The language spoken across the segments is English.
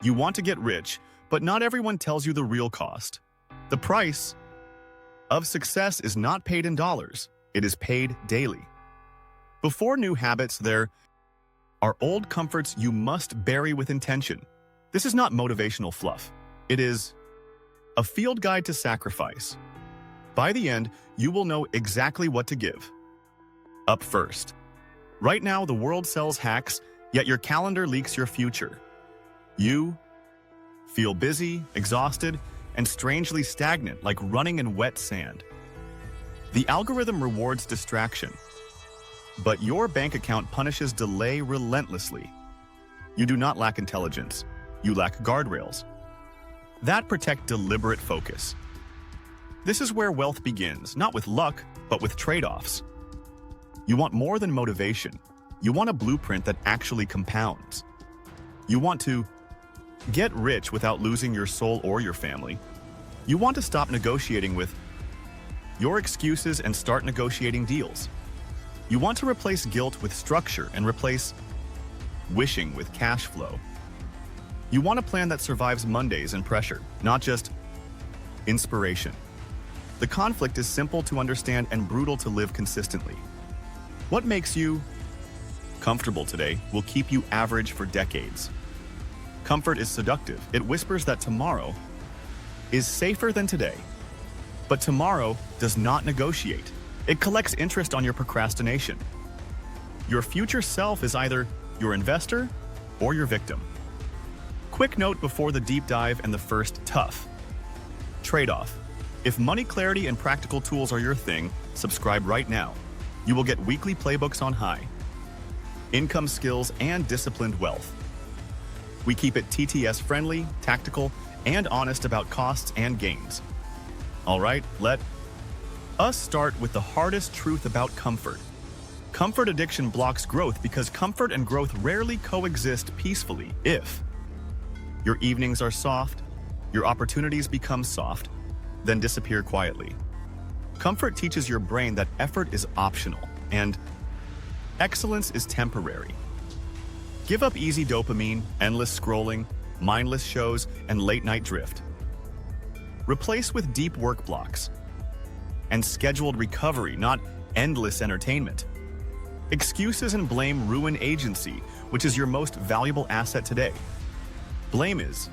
You want to get rich, but not everyone tells you the real cost. The price of success is not paid in dollars, it is paid daily. Before new habits, there are old comforts you must bury with intention. This is not motivational fluff. It is a field guide to sacrifice. By the end, you will know exactly what to give up first. Right now, the world sells hacks, yet your calendar leaks your future. You feel busy, exhausted, and strangely stagnant, like running in wet sand. The algorithm rewards distraction, but your bank account punishes delay relentlessly. You do not lack intelligence. You lack guardrails that protect deliberate focus. This is where wealth begins, not with luck, but with trade-offs. You want more than motivation. You want a blueprint that actually compounds. You want to get rich without losing your soul or your family. You want to stop negotiating with your excuses and start negotiating deals. You want to replace guilt with structure and replace wishing with cash flow. You want a plan that survives Mondays and pressure, not just inspiration. The conflict is simple to understand and brutal to live consistently. What makes you comfortable today will keep you average for decades. Comfort is seductive. It whispers that tomorrow is safer than today. But tomorrow does not negotiate. It collects interest on your procrastination. Your future self is either your investor or your victim. Quick note before the deep dive and the first tough trade-off. If money clarity and practical tools are your thing, subscribe right now. You will get weekly playbooks on high income skills and disciplined wealth. We keep it TTS friendly, tactical, and honest about costs and gains. All right, let us start with the hardest truth about comfort. Comfort addiction blocks growth because comfort and growth rarely coexist peacefully. If your evenings are soft, your opportunities become soft, then disappear quietly. Comfort teaches your brain that effort is optional and excellence is temporary. Give up easy dopamine, endless scrolling, mindless shows, and late-night drift. Replace with deep work blocks and scheduled recovery, not endless entertainment. Excuses and blame ruin agency, which is your most valuable asset today. Blame is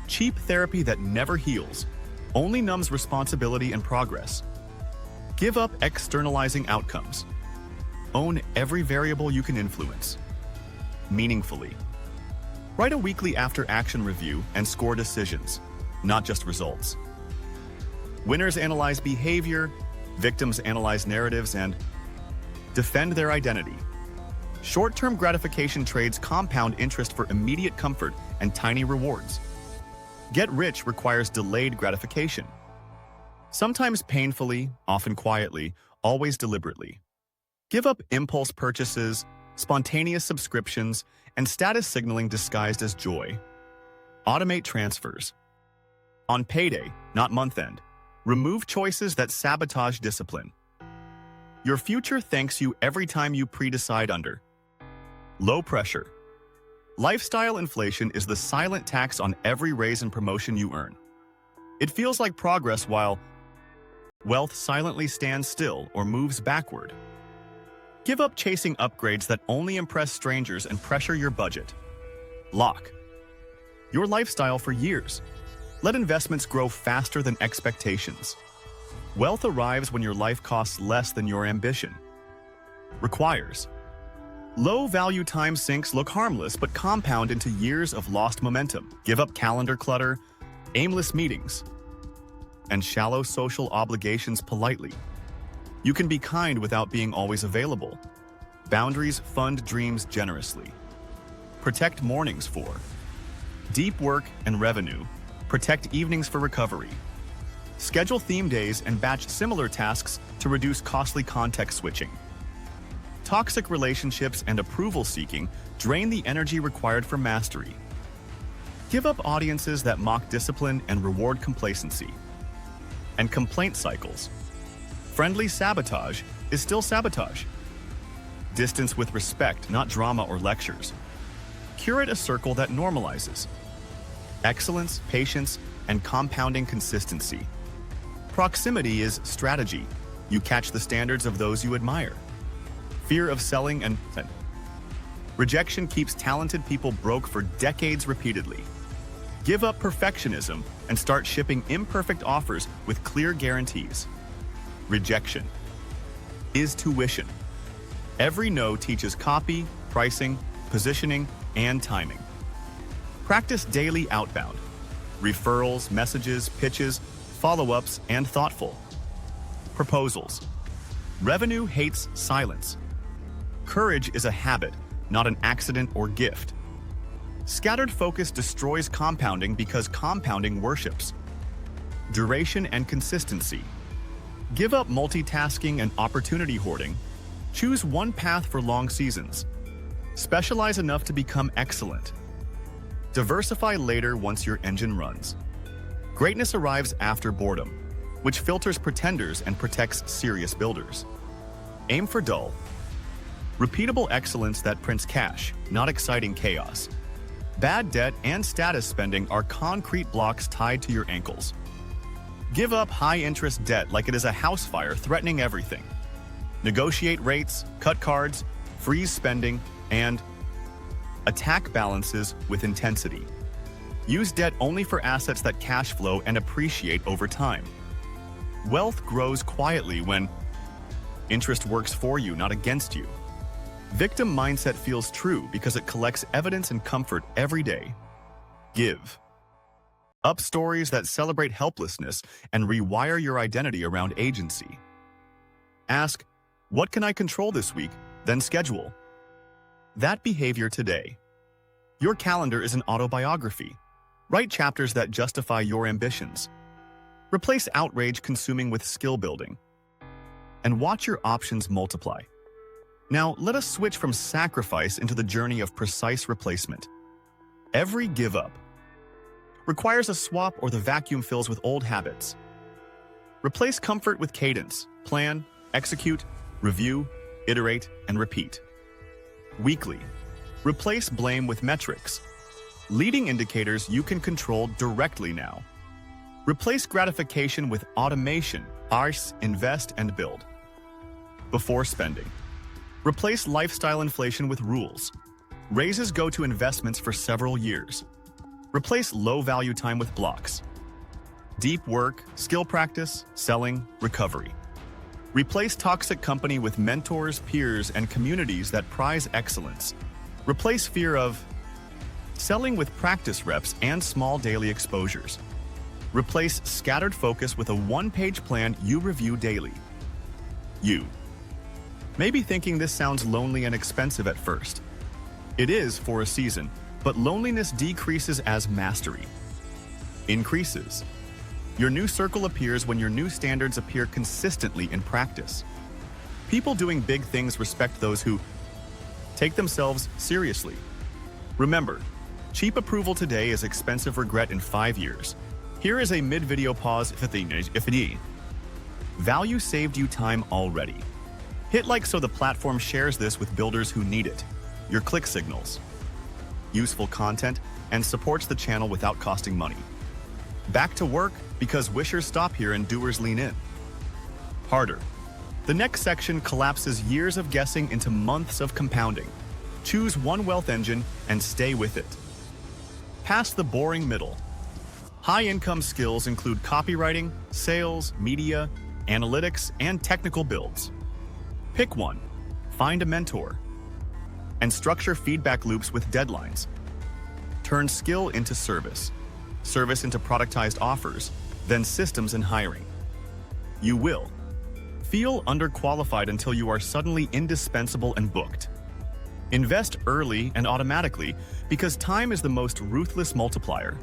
cheap therapy that never heals, only numbs responsibility and progress. Give up externalizing outcomes. Own every variable you can influence meaningfully. Write a weekly after-action review and score decisions, not just results. Winners analyze behavior, victims analyze narratives, and defend their identity. Short-term gratification trades compound interest for immediate comfort and tiny rewards. Get rich requires delayed gratification. Sometimes painfully, often quietly, always deliberately. Give up impulse purchases, spontaneous subscriptions, and status signaling disguised as joy. Automate transfers. On payday, not month-end, remove choices that sabotage discipline. Your future thanks you every time you pre-decide under low pressure. Lifestyle inflation is the silent tax on every raise and promotion you earn. It feels like progress while wealth silently stands still or moves backward. Give up chasing upgrades that only impress strangers and pressure your budget. Lock your lifestyle for years. Let investments grow faster than expectations. Wealth arrives when your life costs less than your ambition. Requires low-value time sinks look harmless but compound into years of lost momentum. Give up calendar clutter, aimless meetings, and shallow social obligations politely. You can be kind without being always available. Boundaries fund dreams generously. Protect mornings for deep work and revenue. Protect evenings for recovery. Schedule theme days and batch similar tasks to reduce costly context switching. Toxic relationships and approval seeking drain the energy required for mastery. Give up audiences that mock discipline and reward complacency. And complaint cycles. Friendly sabotage is still sabotage. Distance with respect, not drama or lectures. Curate a circle that normalizes excellence, patience, and compounding consistency. Proximity is strategy. You catch the standards of those you admire. Fear of selling and rejection keeps talented people broke for decades repeatedly. Give up perfectionism and start shipping imperfect offers with clear guarantees. Rejection is tuition. Every no teaches copy, pricing, positioning, and timing. Practice daily outbound. Referrals, messages, pitches, follow-ups, and thoughtful. Proposals. Revenue hates silence. Courage is a habit, not an accident or gift. Scattered focus destroys compounding because compounding worships. Duration and consistency. Give up multitasking and opportunity hoarding. Choose one path for long seasons. Specialize enough to become excellent. Diversify later once your engine runs. Greatness arrives after boredom, which filters pretenders and protects serious builders. Aim for dull. Repeatable excellence that prints cash, not exciting chaos. Bad debt and status spending are concrete blocks tied to your ankles. Give up high-interest debt like it is a house fire threatening everything. Negotiate rates, cut cards, freeze spending, and attack balances with intensity. Use debt only for assets that cash flow and appreciate over time. Wealth grows quietly when interest works for you, not against you. Victim mindset feels true because it collects evidence and comfort every day. Give up stories that celebrate helplessness and rewire your identity around agency. Ask, what can I control this week? Then schedule that behavior today. Your calendar is an autobiography. Write chapters that justify your ambitions. Replace outrage consuming with skill building. And watch your options multiply. Now, let us switch from sacrifice into the journey of precise replacement. Every give up requires a swap or the vacuum fills with old habits. Replace comfort with cadence. Plan, execute, review, iterate, and repeat. Weekly. Replace blame with metrics. Leading indicators you can control directly now. Replace gratification with automation. Arse, invest, and build. Before spending. Replace lifestyle inflation with rules. Raises go to investments for several years. Replace low-value time with blocks. Deep work, skill practice, selling, recovery. Replace toxic company with mentors, peers, and communities that prize excellence. Replace fear of selling with practice reps and small daily exposures. Replace scattered focus with a one-page plan you review daily. You may be thinking this sounds lonely and expensive at first. It is for a season, but loneliness decreases as mastery increases. Your new circle appears when your new standards appear consistently in practice. People doing big things respect those who take themselves seriously. Remember, cheap approval today is expensive regret in 5 years. Here is a mid-video pause if it value saved you time already. Hit like so the platform shares this with builders who need it. Your click signals useful content and supports the channel without costing money. Back to work because wishers stop here and doers lean in. Harder. The next section collapses years of guessing into months of compounding. Choose one wealth engine and stay with it. Past the boring middle. High-income skills include copywriting, sales, media, analytics, and technical builds. Pick one, find a mentor, and structure feedback loops with deadlines. Turn skill into service, service into productized offers, then systems and hiring. You will feel underqualified until you are suddenly indispensable and booked. Invest early and automatically because time is the most ruthless multiplier.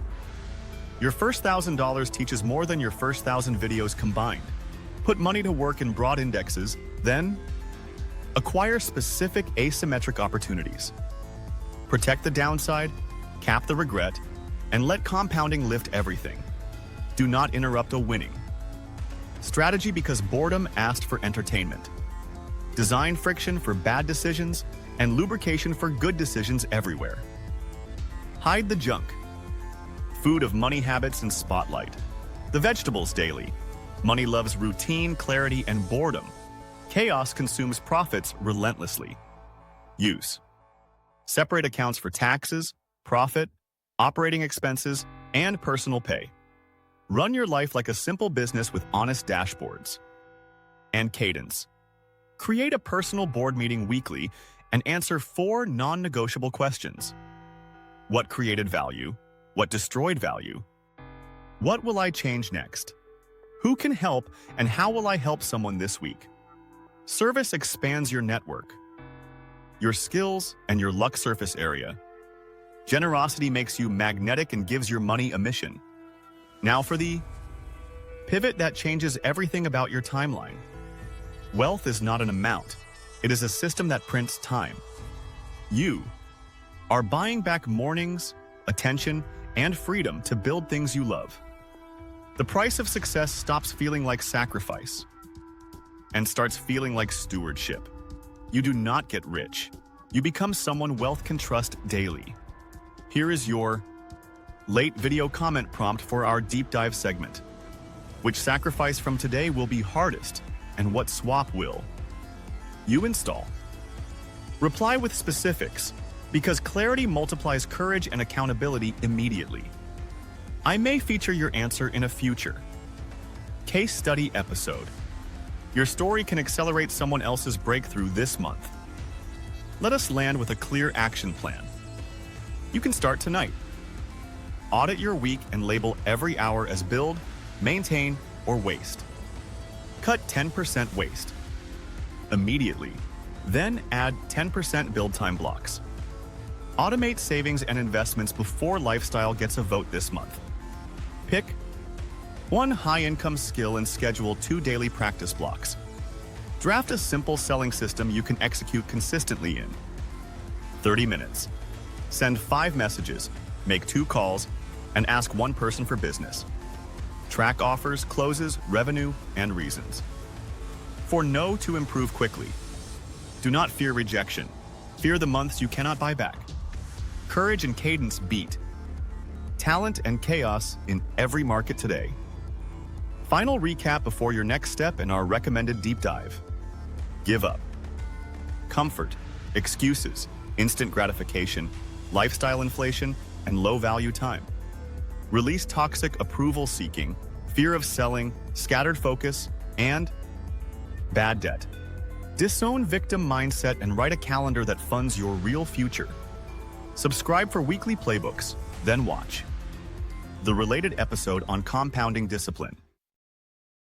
Your first $1,000 teaches more than your first 1,000 videos combined. Put money to work in broad indexes, then acquire specific asymmetric opportunities. Protect the downside, cap the regret, and let compounding lift everything. Do not interrupt a winning strategy because boredom asked for entertainment. Design friction for bad decisions and lubrication for good decisions everywhere. Hide the junk. Food of money habits in spotlight. The vegetables daily. Money loves routine, clarity, and boredom. Chaos consumes profits relentlessly. Use. Separate accounts for taxes, profit, operating expenses, and personal pay. Run your life like a simple business with honest dashboards. And cadence. Create a personal board meeting weekly and answer 4 non-negotiable questions. What created value? What destroyed value? What will I change next? Who can help, and how will I help someone this week? Service expands your network, your skills, and your luck surface area. Generosity makes you magnetic and gives your money a mission. Now for the pivot that changes everything about your timeline. Wealth is not an amount. It is a system that prints time. You are buying back mornings, attention, and freedom to build things you love. The price of success stops feeling like sacrifice and starts feeling like stewardship. You do not get rich. You become someone wealth can trust daily. Here is your late video comment prompt for our deep dive segment. Which sacrifice from today will be hardest, and what swap will you install? Reply with specifics, because clarity multiplies courage and accountability immediately. I may feature your answer in a future case study episode. Your story can accelerate someone else's breakthrough this month. Let us land with a clear action plan. You can start tonight. Audit your week and label every hour as build, maintain, or waste. Cut 10% waste immediately, then add 10% build time blocks. Automate savings and investments before lifestyle gets a vote this month. Pick one high-income skill and schedule 2 daily practice blocks. Draft a simple selling system you can execute consistently in 30 minutes. Send 5 messages, make 2 calls, and ask 1 person for business. Track offers, closes, revenue, and reasons. For no to improve quickly. Do not fear rejection. Fear the months you cannot buy back. Courage and cadence beat talent and chaos in every market today. Final recap before your next step in our recommended deep dive. Give up. Comfort, excuses, instant gratification, lifestyle inflation, and low-value time. Release toxic approval-seeking, fear of selling, scattered focus, and bad debt. Disown victim mindset and write a calendar that funds your real future. Subscribe for weekly playbooks, then watch the related episode on compounding discipline.